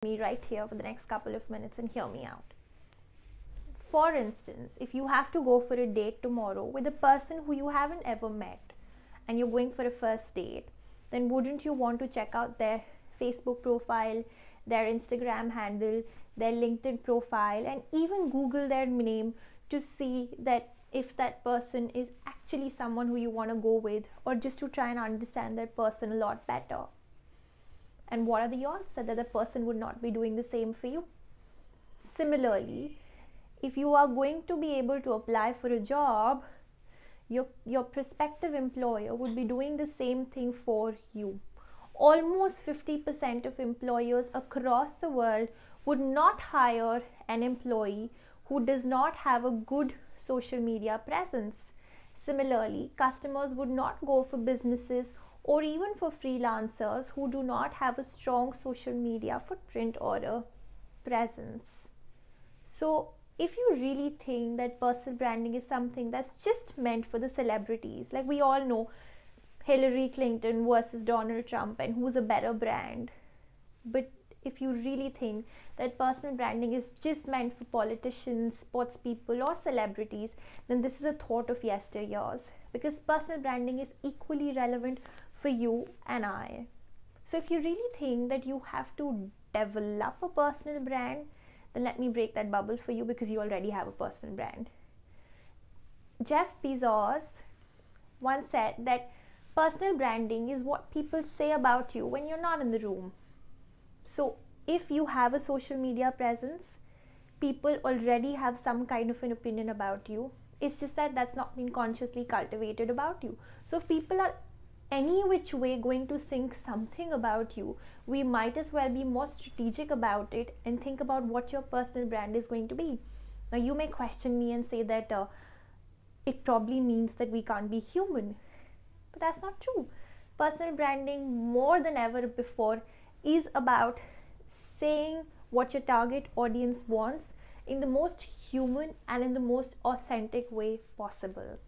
me right here for the next couple of minutes and hear me out. For instance, if you have to go for a date tomorrow with a person who you haven't ever met and you're going for a first date, then wouldn't you want to check out their Facebook profile, their Instagram handle, their LinkedIn profile, and even Google their name to see that if that person is actually someone who you want to go with, or just to try and understand that person a lot better? And what are the odds that the other person would not be doing the same for you? Similarly, if you are going to be able to apply for a job, your prospective employer would be doing the same thing for you. Almost 50% of employers across the world would not hire an employee who does not have a good social media presence. Similarly, customers would not go for businesses or even for freelancers who do not have a strong social media footprint or a presence. So if you really think that personal branding is something that's just meant for the celebrities, like we all know Hillary Clinton versus Donald Trump and who's a better brand, but if you really think that personal branding is just meant for politicians, sports people, or celebrities, then this is a thought of yesteryears, because personal branding is equally relevant for you and I. So if you really think that you have to develop a personal brand, then let me break that bubble for you, because you already have a personal brand. Jeff Bezos once said that personal branding is what people say about you when you're not in the room. So if you have a social media presence, people already have some kind of an opinion about you. It's just that that's not been consciously cultivated about you. So if people are any which way going to think something about you, we might as well be more strategic about it and think about what your personal brand is going to be. Now you may question me and say that it probably means that we can't be human, but that's not true. Personal branding, more than ever before, is about saying what your target audience wants in the most human and in the most authentic way possible.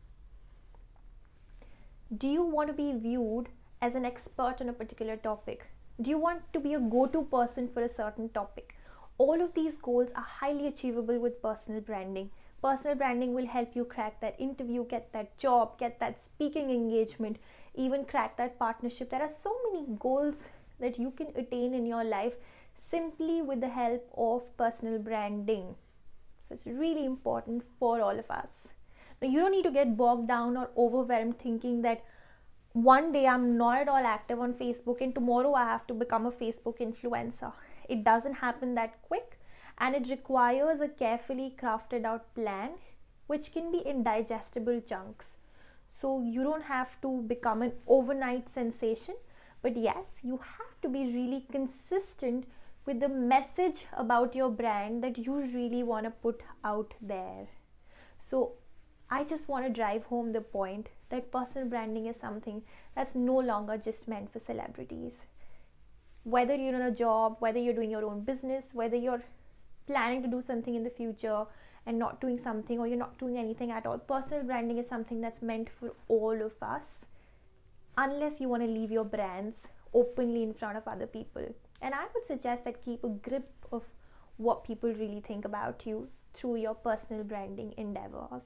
Do you want to be viewed as an expert on a particular topic? Do you want to be a go-to person for a certain topic? All of these goals are highly achievable with personal branding. Personal branding will help you crack that interview, get that job, get that speaking engagement, even crack that partnership. There are so many goals that you can attain in your life simply with the help of personal branding. So it's really important for all of us. Now, you don't need to get bogged down or overwhelmed thinking that one day I'm not at all active on Facebook and tomorrow I have to become a Facebook influencer. It doesn't happen that quick, and it requires a carefully crafted out plan which can be in digestible chunks. So you don't have to become an overnight sensation, but yes, you have to be really consistent with the message about your brand that you really want to put out there. So I just want to drive home the point that personal branding is something that's no longer just meant for celebrities. Whether you're in a job, whether you're doing your own business, whether you're planning to do something in the future and not doing something, or you're not doing anything at all, personal branding is something that's meant for all of us, unless you want to leave your brands openly in front of other people. And I would suggest that keep a grip of what people really think about you through your personal branding endeavors.